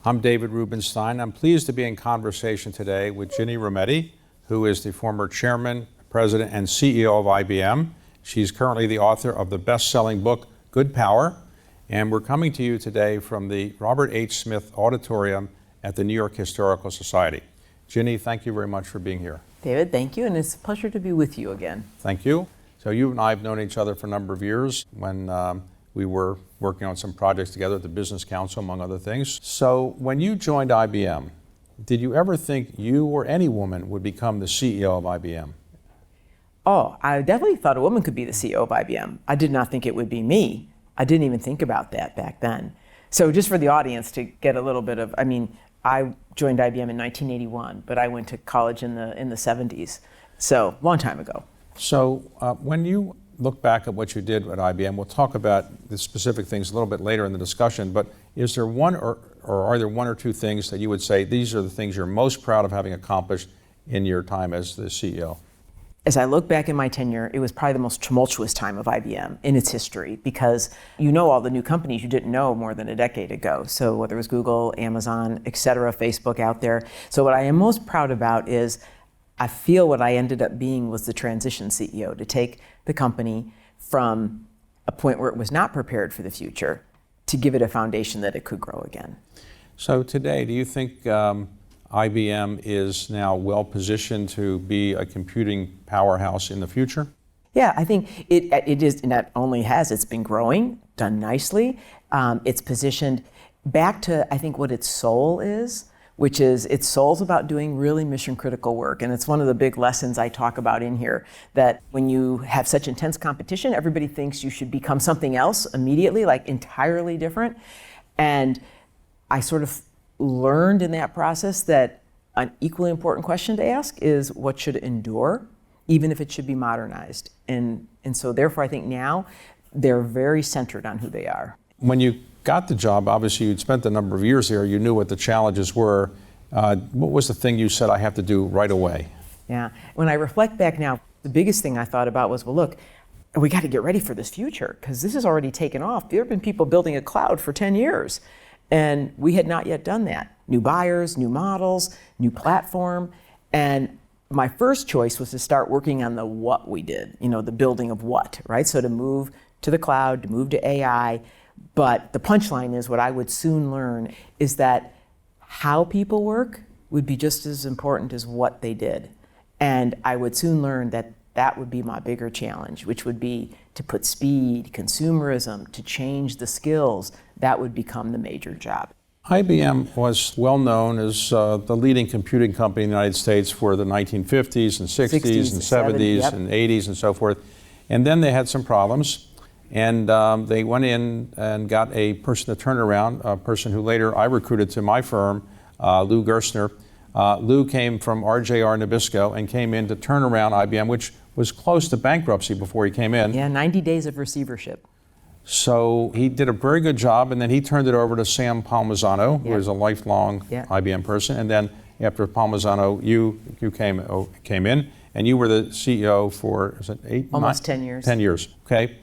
I'm David Rubenstein. I'm pleased to be in conversation today with Ginni Rometty, who is the former chairman, president, and CEO of IBM. She's currently the author of the best-selling book, Good Power, and we're coming to you today from the Robert H. Smith Auditorium at the New York Historical Society. Ginni, thank you very much for being here. David, thank you, and it's a pleasure to be with you again. Thank you. So you and I have known each other for a number of years when we were working on some projects together at the Business Council, among other things. So when you joined IBM, did you ever think you or any woman would become the CEO of IBM? Oh, I definitely thought a woman could be the CEO of IBM. I did not think it would be me. I didn't even think about that back then. So just for the audience to get a little bit of, I joined IBM in 1981, but I went to college in the 70s. So long time ago. So when you look back at what you did at IBM, we'll talk about the specific things a little bit later in the discussion, but is there one or are there one or two things that you would say these are the things you're most proud of having accomplished in your time as the CEO? As I look back in my tenure, it was probably the most tumultuous time of IBM in its history because you know all the new companies you didn't know more than a decade ago. So whether it was Google, Amazon, et cetera, Facebook out there. So what I am most proud about is I feel what I ended up being was the transition CEO, to take the company from a point where it was not prepared for the future to give it a foundation that it could grow again. So today, do you think IBM is now well positioned to be a computing powerhouse in the future? Yeah, I think it is, not only has, it's been growing, done nicely. It's positioned back to, I think, what its soul is, which is its soul's about doing really mission critical work. And it's one of the big lessons I talk about in here, that when you have such intense competition, everybody thinks you should become something else immediately, like entirely different. And I sort of learned in that process that an equally important question to ask is what should endure, even if it should be modernized. And so therefore I think now they're very centered on who they are. When you got the job, obviously you'd spent a number of years there, you knew what the challenges were. What was the thing you said I have to do right away? Yeah, when I reflect back now, the biggest thing I thought about was, well, look, we got to get ready for this future because this has already taken off. There have been people building a cloud for 10 years. And we had not yet done that. New buyers, new models, new platform. And my first choice was to start working on the what we did, the building of what, right? So to move to the cloud, to move to AI. But the punchline is what I would soon learn is that how people work would be just as important as what they did. And I would soon learn that that would be my bigger challenge, which would be to put speed, consumerism, to change the skills. That would become the major job. IBM was well known as the leading computing company in the United States for the 1950s and 60s and 70s yep. and 80s and so forth. And then they had some problems. And they went in and got a person to turn around, a person who later I recruited to my firm, Lou Gerstner. Lou came from RJR Nabisco and came in to turn around IBM, which was close to bankruptcy before he came in. Yeah, 90 days of receivership. So he did a very good job, and then he turned it over to Sam Palmisano, who is a lifelong IBM person. And then after Palmisano, you came in, and you were the CEO for, is it Almost 10 years. 10 years, okay.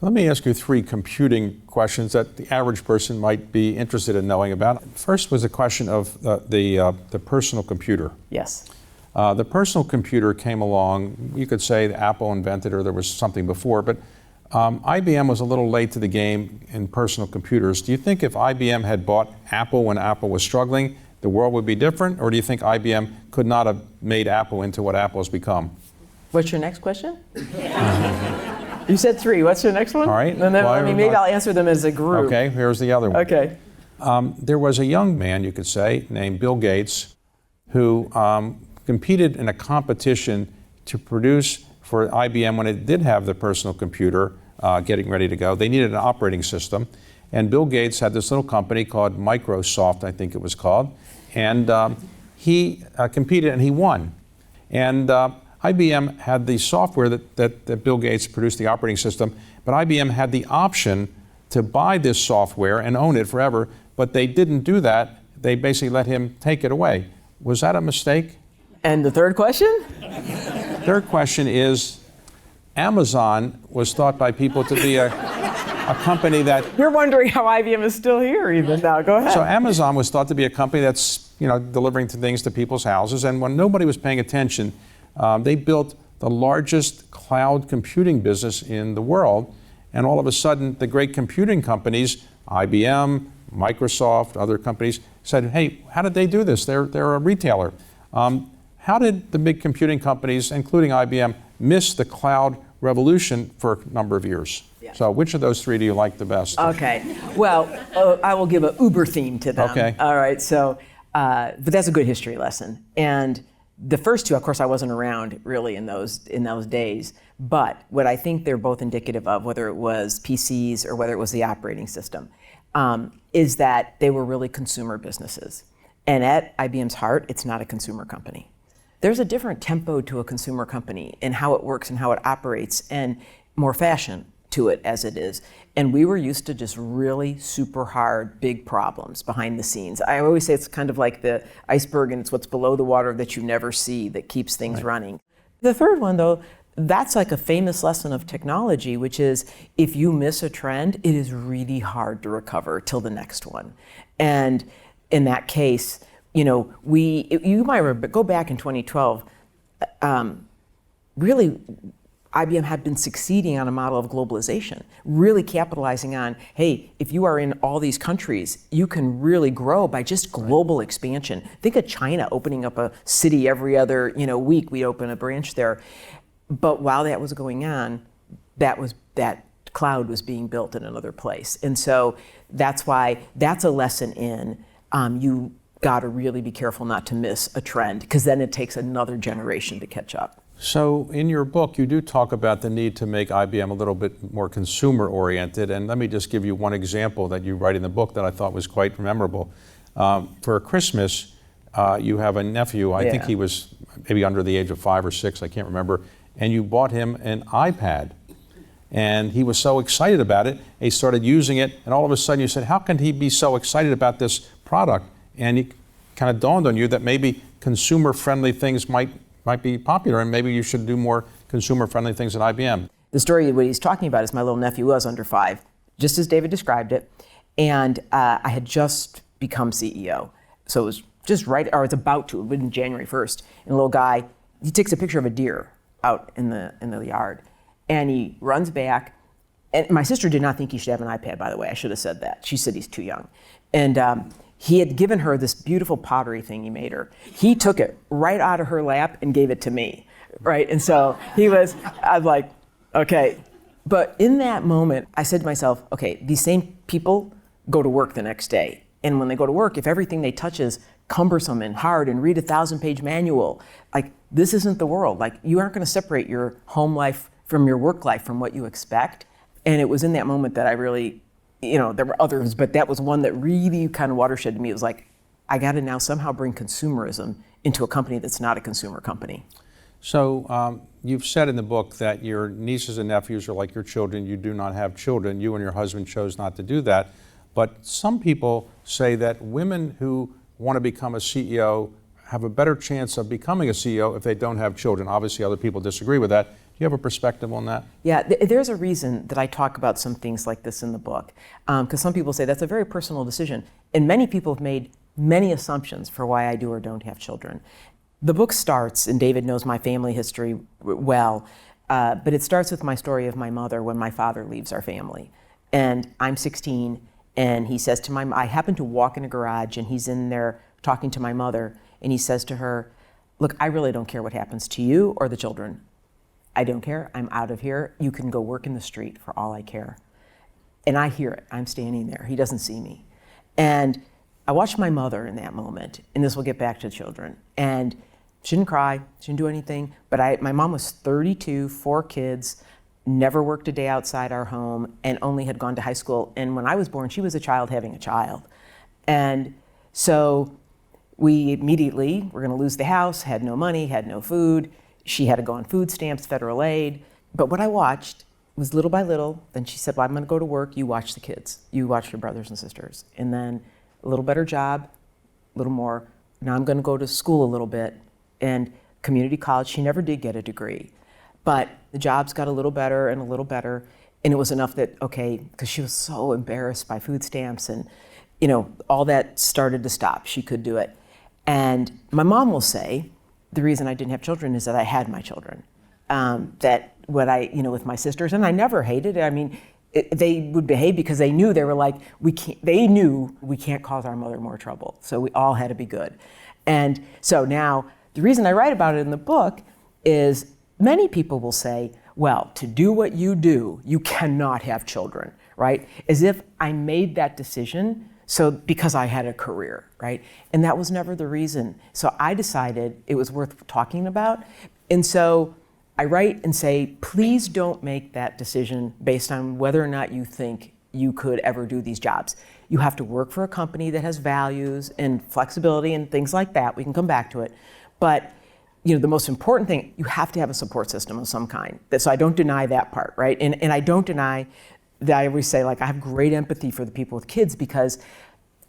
Let me ask you three computing questions that the average person might be interested in knowing about. First was a question of the personal computer. Yes. The personal computer came along, you could say that Apple invented or there was something before, but IBM was a little late to the game in personal computers. Do you think if IBM had bought Apple when Apple was struggling, the world would be different? Or do you think IBM could not have made Apple into what Apple has become? What's your next question? You said three. What's your next one? All right. And then, maybe I'll answer them as a group. Okay, here's the other one. Okay. There was a young man, you could say, named Bill Gates, who competed in a competition to produce for IBM when it did have the personal computer getting ready to go. They needed an operating system. And Bill Gates had this little company called Microsoft, I think it was called. And he competed and he won. And IBM had the software that Bill Gates produced, the operating system, but IBM had the option to buy this software and own it forever, but they didn't do that. They basically let him take it away. Was that a mistake? And the third question? Third question is, Amazon was thought by people to be a company that... You're wondering how IBM is still here even now. Go ahead. So Amazon was thought to be a company that's, delivering things to people's houses. And when nobody was paying attention, they built the largest cloud computing business in the world. And all of a sudden, the great computing companies, IBM, Microsoft, other companies, said, hey, how did they do this? They're a retailer. How did the big computing companies, including IBM, miss the cloud revolution for a number of years? Yeah. So which of those three do you like the best? Okay. Well, I will give an Uber theme to them. Okay. All right. So, but that's a good history lesson. And the first two, of course, I wasn't around really in those days. But what I think they're both indicative of, whether it was PCs or whether it was the operating system, is that they were really consumer businesses. And at IBM's heart, it's not a consumer company. There's a different tempo to a consumer company and how it works and how it operates, and more fashion to it as it is. And we were used to just really super hard, big problems behind the scenes. I always say it's kind of like the iceberg, and it's what's below the water that you never see that keeps things running. The third one, though, that's like a famous lesson of technology, which is if you miss a trend, it is really hard to recover till the next one. And in that case, you might remember, go back in 2012, really, IBM had been succeeding on a model of globalization, really capitalizing on, hey, if you are in all these countries, you can really grow by just global expansion. Think of China opening up a city every other week. We'd open a branch there. But while that was going on, that cloud was being built in another place. And so that's why that's a lesson in you got to really be careful not to miss a trend, because then it takes another generation to catch up. So in your book, you do talk about the need to make IBM a little bit more consumer oriented. And let me just give you one example that you write in the book that I thought was quite memorable. For Christmas, you have a nephew, I think he was maybe under the age of 5 or 6, I can't remember, and you bought him an iPad. And he was so excited about it, he started using it, and all of a sudden you said, how can he be so excited about this product? And it kind of dawned on you that maybe consumer-friendly things might be popular, and maybe you should do more consumer-friendly things at IBM. The story, what he's talking about, is my little nephew was under 5, just as David described it, and I had just become CEO. So it was just right, or it's about to, in January 1st, and the little guy, he takes a picture of a deer out in the yard, and he runs back, and my sister did not think he should have an iPad, by the way. I should have said that. She said he's too young. And he had given her this beautiful pottery thing he made her. He took it right out of her lap and gave it to me, right? And so I was like, okay. But in that moment, I said to myself, okay, these same people go to work the next day. And when they go to work, if everything they touch is cumbersome and hard and read a 1,000-page manual, like, this isn't the world. Like, you aren't going to separate your home life from your work life from what you expect. And it was in that moment that I really, there were others, but that was one that really kind of watershed to me. It was like, I got to now somehow bring consumerism into a company that's not a consumer company. So you've said in the book that your nieces and nephews are like your children. You do not have children. You and your husband chose not to do that. But some people say that women who want to become a CEO have a better chance of becoming a CEO if they don't have children. Obviously, other people disagree with that. Do you have a perspective on that? Yeah, there's a reason that I talk about some things like this in the book, because some people say that's a very personal decision, and many people have made many assumptions for why I do or don't have children. The book starts, and David knows my family history well, but it starts with my story of my mother when my father leaves our family. And I'm 16, and he says to I happen to walk in a garage, and he's in there talking to my mother, and he says to her, look, I really don't care what happens to you or the children. I don't care. I'm out of here. You can go work in the street for all I care. And I hear it. I'm standing there. He doesn't see me. And I watched my mother in that moment, and this will get back to children. And she didn't cry. She didn't do anything. But my mom was 32, 4 kids, never worked a day outside our home, and only had gone to high school. And when I was born, she was a child having a child. And so we immediately were going to lose the house, had no money, had no food. She had to go on food stamps, federal aid. But what I watched was little by little, then she said, well, I'm gonna go to work, you watch the kids. You watch your brothers and sisters. And then a little better job, a little more. Now I'm gonna go to school a little bit. And community college, she never did get a degree. But the jobs got a little better and a little better. And it was enough that, okay, because she was so embarrassed by food stamps and, you know, all that started to stop. She could do it. And my mom will say, the reason I didn't have children is that I had my children. That what I, you know, with my sisters, and I never hated it. I mean, they would behave because they knew, they were like, they knew we can't cause our mother more trouble. So we all had to be good. And so now, the reason I write about it in the book is many people will say, well, to do what you do, you cannot have children, right? As if I made that decision so because I had a career, right? And that was never the reason. So I decided it was worth talking about. And so I write and say, please don't make that decision based on whether or not you think you could ever do these jobs. You have to work for a company that has values and flexibility and things like that. We can come back to it. But you know, the most important thing, you have to have a support system of some kind. So I don't deny that part, right? And I don't deny that. I always say, like, I have great empathy for the people with kids because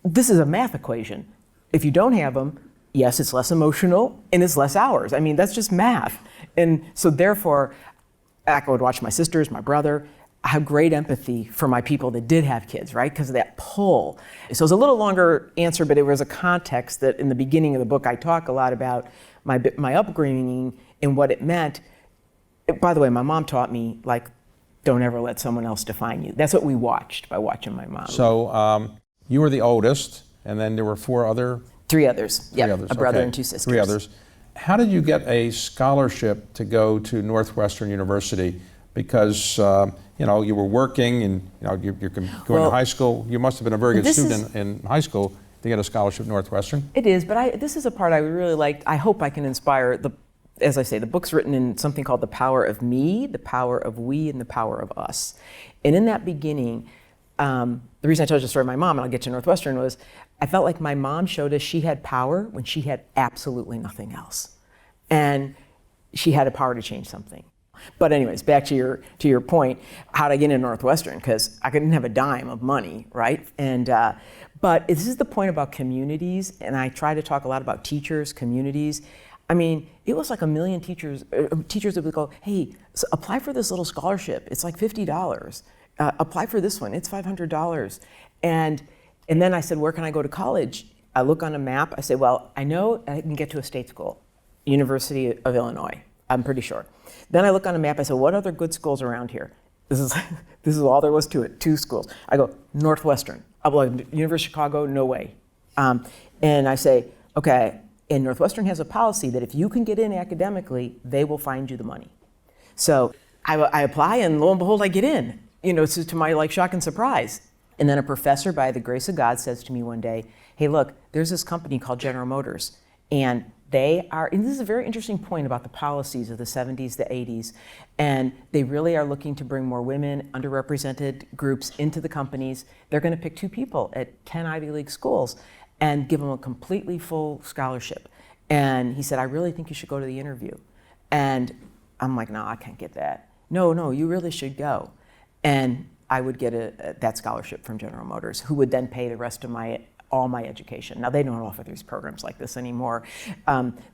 this is a math equation. If you don't have them, yes, it's less emotional and it's less hours. I mean, that's just math. And so therefore, I would watch my sisters, my brother. I have great empathy for my people that did have kids, right? Because of that pull. So it's a little longer answer, but it was a context that in the beginning of the book, I talk a lot about my upbringing and what it meant. By the way, my mom taught me, like, don't ever let someone else define you. That's what we watched by watching my mom. So you were the oldest, and then there were three others. Yeah, a brother okay. and two sisters. Three others. How did you get a scholarship to go to Northwestern University? Because you know, you were working and you know, you're going to high school. You must have been a very good student in high school to get a scholarship at Northwestern. It is, but this is a part I really liked. I hope I can inspire as I say, the book's written in something called the power of me, the power of we, and the power of us. And in that beginning, the reason I told you the story of my mom, and I'll get to Northwestern, was I felt like my mom showed us she had power when she had absolutely nothing else. And she had a power to change something. But anyways, back to your point, how to get into Northwestern, because I didn't have a dime of money, right? And but this is the point about communities, and I try to talk a lot about teachers, communities. I mean, it was like a million teachers that would go, hey, apply for this little scholarship. It's like $50. Apply for this one. It's $500. And then I said, where can I go to college? I look on a map. I say, well, I know I can get to a state school, University of Illinois. I'm pretty sure. Then I look on a map. I said, what other good schools around here? This is all there was to it. 2 schools. I go, Northwestern. I'm like, University of Chicago, no way. And I say, okay. And Northwestern has a policy that if you can get in academically, they will find you the money. So I apply, and lo and behold, I get in. You know, to my like shock and surprise. And then a professor, by the grace of God, says to me one day, hey, look, there's this company called General Motors, and they are, and this is a very interesting point about the policies of the 70s, the 80s, and they really are looking to bring more women, underrepresented groups into the companies. They're going to pick 2 people at 10 Ivy League schools and give them a completely full scholarship. And he said, I really think you should go to the interview. And I'm like, no, I can't get that. No, you really should go. And I would get that scholarship from General Motors, who would then pay the rest of all my education. Now, they don't offer these programs like this anymore.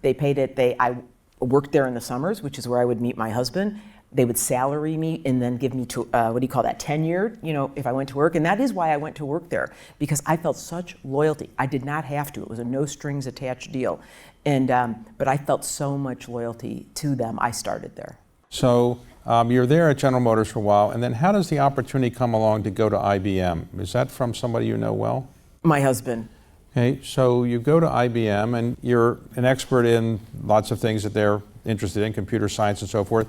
They paid it. I worked there in the summers, which is where I would meet my husband. They would salary me and then give me tenure, you know, if I went to work. And that is why I went to work there, because I felt such loyalty. I did not have to. It was a no strings attached deal. And but I felt so much loyalty to them. I started there. So you're there at General Motors for a while, and then how does the opportunity come along to go to IBM? Is that from somebody you know well? My husband. Okay, so you go to IBM, and you're an expert in lots of things that they're interested in, computer science and so forth,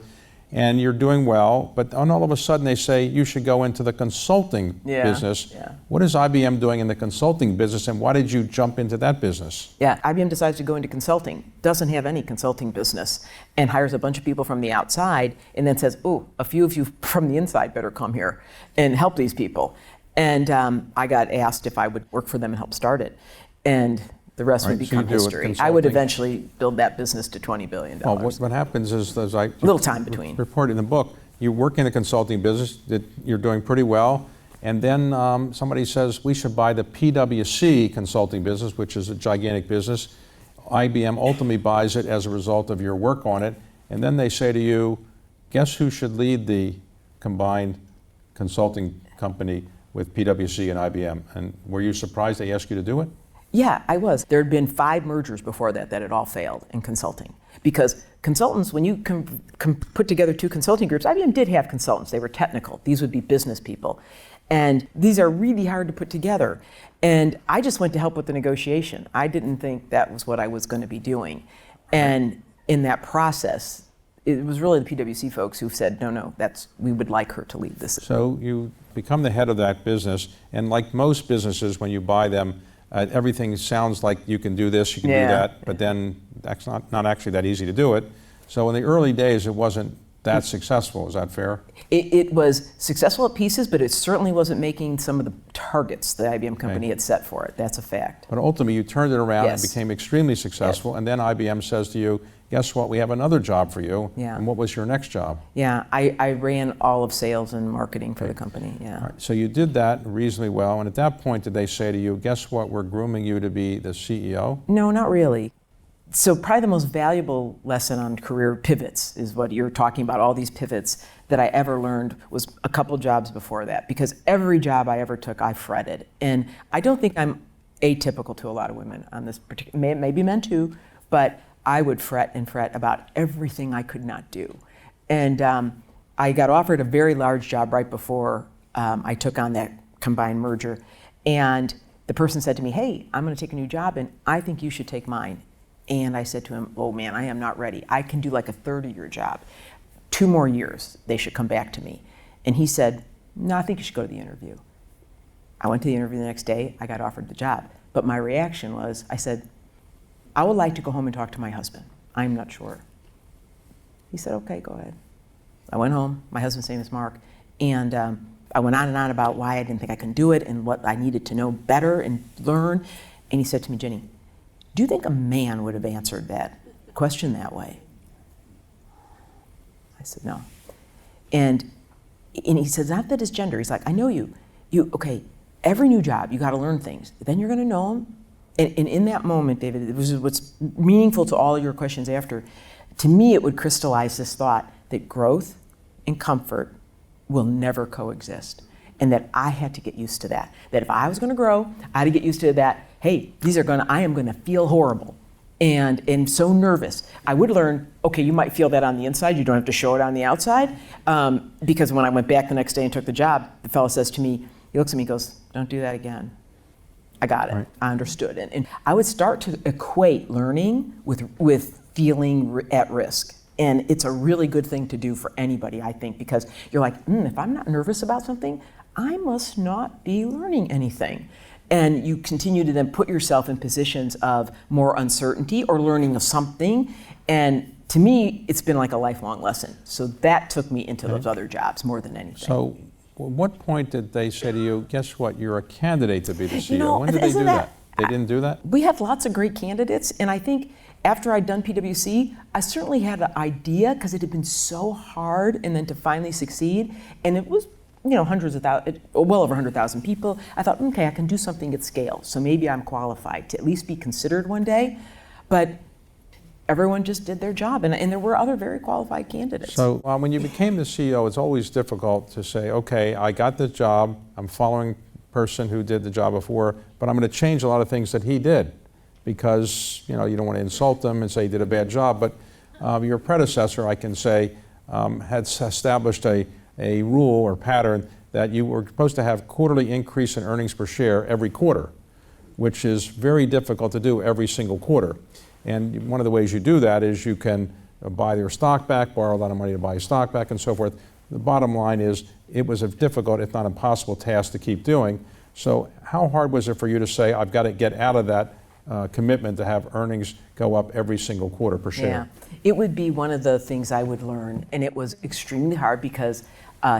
and you're doing well, but then all of a sudden they say you should go into the consulting business. Yeah. What is IBM doing in the consulting business, and why did you jump into that business? Yeah, IBM decides to go into consulting, doesn't have any consulting business, and hires a bunch of people from the outside, and then says, oh, a few of you from the inside better come here and help these people. And I got asked if I would work for them and help start it. And the rest would become history. I would eventually build that business to $20 billion. Well, what happens is, as I little time between. Report in the book, you work in the consulting business, that you're doing pretty well, and then somebody says we should buy the PwC consulting business, which is a gigantic business. IBM ultimately buys it as a result of your work on it, and then they say to you, guess who should lead the combined consulting company with PwC and IBM. And were you surprised they asked you to do it? Yeah, I was. There had been 5 mergers before that had all failed in consulting. Because consultants, when you put together 2 consulting groups, IBM did have consultants. They were technical. These would be business people. And these are really hard to put together. And I just went to help with the negotiation. I didn't think that was what I was going to be doing. And in that process, it was really the PwC folks who said, no, we would like her to lead this. So you become the head of that business, and like most businesses, when you buy them, everything sounds like you can do this, you can do that, but then that's not actually that easy to do it. So in the early days, it wasn't that successful. Is that fair? It was successful at pieces, but it certainly wasn't making some of the targets the IBM company had set for it. That's a fact. But ultimately, you turned it around and became extremely successful, and then IBM says to you, guess what, we have another job for you. And what was your next job? I ran all of sales and marketing for the company, All right. So you did that reasonably well, and at that point, did they say to you, guess what, we're grooming you to be the CEO? No, not really. So probably the most valuable lesson on career pivots is what you're talking about, all these pivots that I ever learned was a couple jobs before that, because every job I ever took, I fretted. And I don't think I'm atypical to a lot of women on this particular, maybe men too, but I would fret and fret about everything I could not do. And I got offered a very large job right before I took on that combined merger. And the person said to me, hey, I'm gonna take a new job and I think you should take mine. And I said to him, oh man, I am not ready. I can do like a 30-year job. 2 more years, they should come back to me. And he said, no, I think you should go to the interview. I went to the interview the next day, I got offered the job. But my reaction was, I said, I would like to go home and talk to my husband. I'm not sure. He said, okay, go ahead. I went home, my husband's name is Mark, and I went on and on about why I didn't think I could do it and what I needed to know better and learn. And he said to me, Ginni, do you think a man would have answered that question that way? I said, no. And he said, not that it's gender. He's like, I know you. Okay, every new job, you got to learn things. Then you're going to know them. And in that moment, David, it was what's meaningful to all of your questions after. To me, it would crystallize this thought that growth and comfort will never coexist. And that I had to get used to that. That if I was going to grow, I had to get used to that. Hey, I am going to feel horrible and so nervous. I would learn, okay, you might feel that on the inside. You don't have to show it on the outside. Because when I went back the next day and took the job, the fellow says to me, he looks at me and goes, don't do that again. I got it. Right. I understood it. And I would start to equate learning with feeling at risk. And it's a really good thing to do for anybody, I think, because you're like, if I'm not nervous about something, I must not be learning anything. And you continue to then put yourself in positions of more uncertainty or learning of something. And to me, it's been like a lifelong lesson. So that took me into those other jobs more than anything. So at what point did they say to you, guess what, you're a candidate to be the CEO? When did they do that? They didn't do that? We have lots of great candidates. And I think after I'd done PwC, I certainly had an idea because it had been so hard and then to finally succeed. And it was hundreds of thousands, well over 100,000 people. I thought, okay, I can do something at scale. So maybe I'm qualified to at least be considered one day. But everyone just did their job. And there were other very qualified candidates. So when you became the CEO, it's always difficult to say, okay, I got this job. I'm following the person who did the job before, but I'm going to change a lot of things that he did because you don't want to insult them and say he did a bad job. But your predecessor, I can say, had established a rule or pattern that you were supposed to have quarterly increase in earnings per share every quarter, which is very difficult to do every single quarter. And one of the ways you do that is you can buy your stock back, borrow a lot of money to buy your stock back and so forth. The bottom line is it was a difficult, if not impossible, task to keep doing. So how hard was it for you to say, I've got to get out of that commitment to have earnings go up every single quarter per share? Yeah, it would be one of the things I would learn, and it was extremely hard because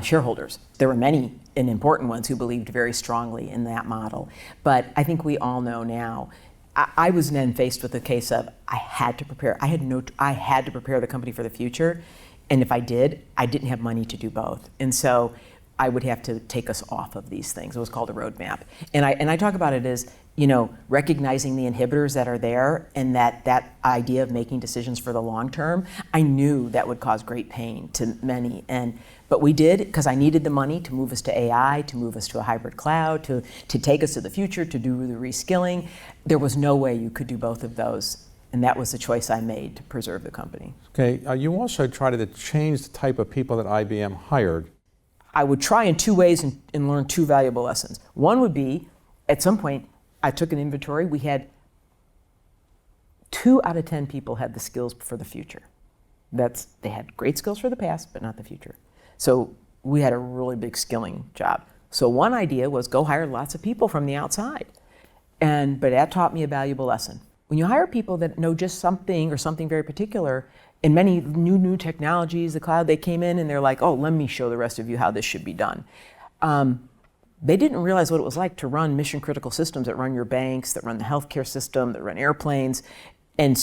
shareholders, there were many and important ones who believed very strongly in that model. But I think we all know now, I was then faced with the case of I had to prepare. I had to prepare the company for the future, and if I did, I didn't have money to do both. And so I would have to take us off of these things. It was called a roadmap. And I talk about it as, recognizing the inhibitors that are there, and that idea of making decisions for the long term. I knew that would cause great pain to many. But we did, because I needed the money to move us to AI, to move us to a hybrid cloud, to take us to the future, to do the reskilling. There was no way you could do both of those. And that was the choice I made to preserve the company. Okay, you also tried to change the type of people that IBM hired. I would try in two ways and learn two valuable lessons. One would be, at some point, I took an inventory. We had 2 out of 10 people had the skills for the future. They had great skills for the past, but not the future. So we had a really big skilling job. So one idea was go hire lots of people from the outside. But that taught me a valuable lesson. When you hire people that know just something or something very particular, in many new technologies, the cloud, they came in and they're like, oh, let me show the rest of you how this should be done. They didn't realize what it was like to run mission critical systems that run your banks, that run the healthcare system, that run airplanes, and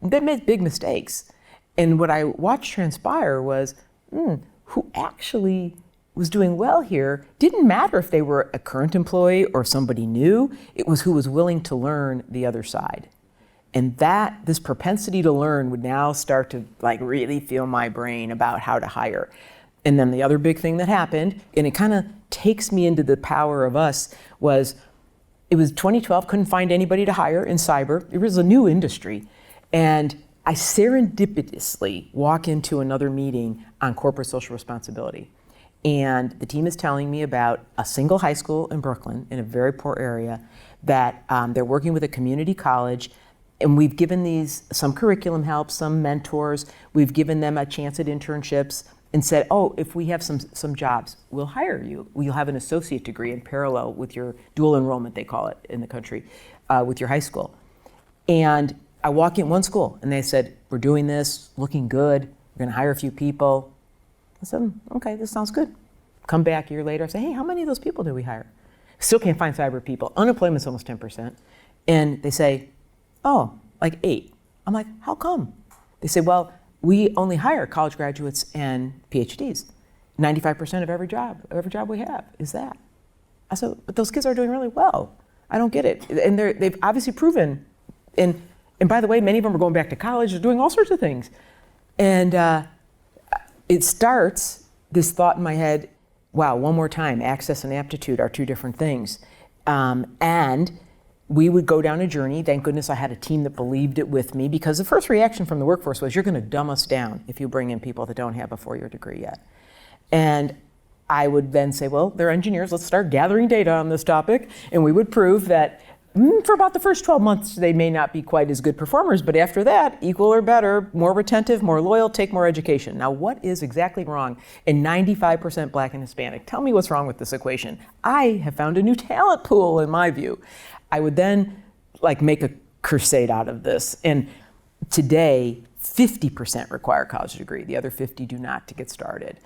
they made big mistakes. And what I watched transpire was, who actually was doing well here didn't matter if they were a current employee or somebody new. It was who was willing to learn the other side. And this propensity to learn would now start to really feel my brain about how to hire. And then the other big thing that happened, and it kind of takes me into the power of us, it was 2012, couldn't find anybody to hire in cyber. It was a new industry. And I serendipitously walk into another meeting on corporate social responsibility. And the team is telling me about a single high school in Brooklyn, in a very poor area, that they're working with a community college. And we've given these some curriculum help, some mentors. We've given them a chance at internships and said, oh, if we have some jobs, we'll hire you. You'll have an associate degree in parallel with your dual enrollment, they call it in the country, with your high school. And I walk in one school and they said, we're doing this, looking good. We're gonna hire a few people. I said, okay, this sounds good. Come back a year later, I say, hey, how many of those people did we hire? Still can't find cyber people. Unemployment's almost 10%. And they say, oh, like 8. I'm like, how come? They say, well, we only hire college graduates and PhDs. 95% of every job we have is that. I said, but those kids are doing really well. I don't get it. And they've obviously proven, and by the way, many of them are going back to college, they're doing all sorts of things. And it starts this thought in my head, wow, one more time, access and aptitude are 2 different things. And we would go down a journey. Thank goodness I had a team that believed it with me, because the first reaction from the workforce was, you're going to dumb us down if you bring in people that don't have a 4-year degree yet. And I would then say, well, they're engineers, let's start gathering data on this topic. And we would prove that for about the first 12 months, they may not be quite as good performers, but after that, equal or better, more retentive, more loyal, take more education. Now, what is exactly wrong in 95% Black and Hispanic? Tell me what's wrong with this equation. I have found a new talent pool, in my view. I would then make a crusade out of this. And today, 50% require a college degree. The other 50 do not to get started.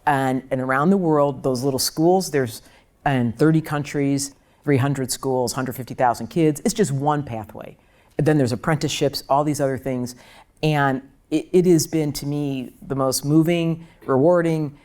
And around the world, those little schools, there's in 30 countries, 300 schools, 150,000 kids. It's just one pathway. And then there's apprenticeships, all these other things. And it has been, to me, the most moving, rewarding.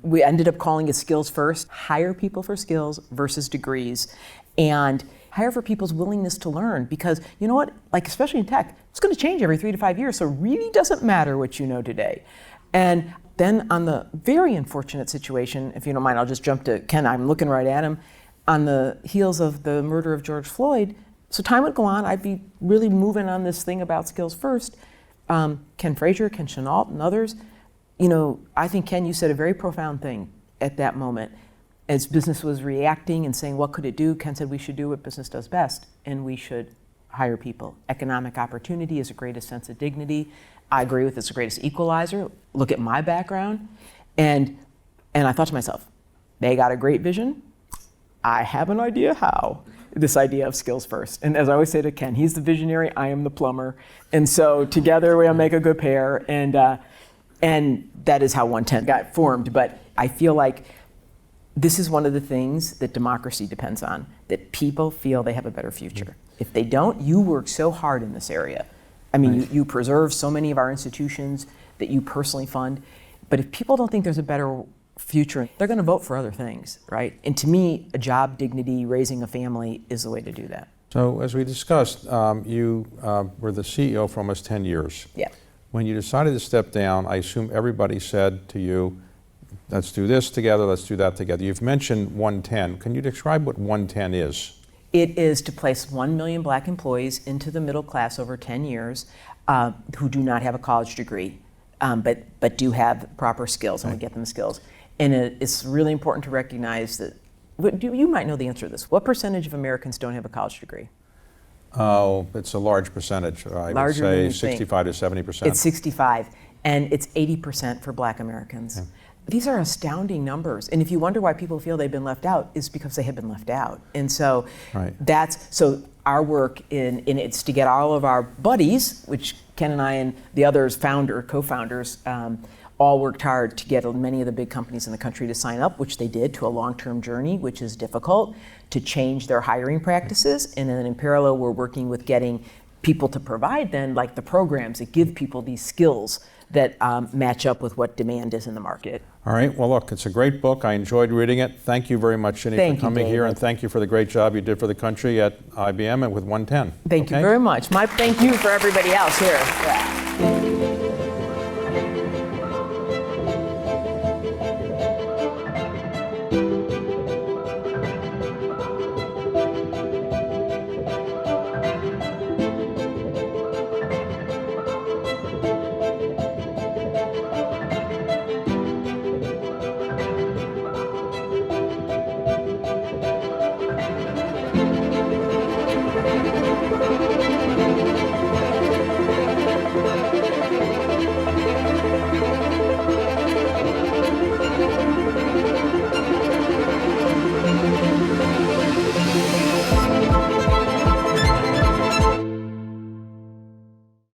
We ended up calling it skills first. Hire people for skills versus degrees. And hire for people's willingness to learn, because you know what, especially in tech, it's going to change every 3 to 5 years, so it really doesn't matter what you know today. And then on the very unfortunate situation, if you don't mind, I'll just jump to Ken, I'm looking right at him, on the heels of the murder of George Floyd, so time would go on, I'd be really moving on this thing about skills first. Ken Frazier, Ken Chenault, and others, I think, Ken, you said a very profound thing at that moment. As business was reacting and saying, what could it do? Ken said we should do what business does best, and we should hire people. Economic opportunity is the greatest sense of dignity. I agree with it's the greatest equalizer. Look at my background. And I thought to myself, they got a great vision. I have an idea how. This idea of skills first. And as I always say to Ken, he's the visionary, I am the plumber. And so together we'll make a good pair. And that is how 110 got formed. But I feel like this is one of the things that democracy depends on, that people feel they have a better future. If they don't, you work so hard in this area. I mean, you preserve so many of our institutions that you personally fund, but if people don't think there's a better future, they're going to vote for other things, right? And to me, a job, dignity, raising a family is the way to do that. So as we discussed, you were the CEO for almost 10 years. Yeah. When you decided to step down, I assume everybody said to you, let's do this together, let's do that together. You've mentioned 110. Can you describe what 110 is? It is to place 1 million black employees into the middle class over 10 years who do not have a college degree, but do have proper skills, and we get them skills. And it's really important to recognize that, you might know the answer to this. What percentage of Americans don't have a college degree? Oh, it's a large percentage. I would say 65 to 70%. It's 65, and it's 80% for black Americans. Yeah. These are astounding numbers. And if you wonder why people feel they've been left out, it's because they have been left out. And so so our work it's to get all of our buddies, which Ken and I and the others co-founders, all worked hard to get many of the big companies in the country to sign up, which they did, to a long-term journey, which is difficult, to change their hiring practices. And then in parallel, we're working with getting people to provide then, like the programs that give people these skills that match up with what demand is in the market. All right, well look, it's a great book. I enjoyed reading it. Thank you very much, Ginni, for coming here, and thank you for the great job you did for the country at IBM and with 110. Thank you very much. My thank you for everybody else here. Yeah.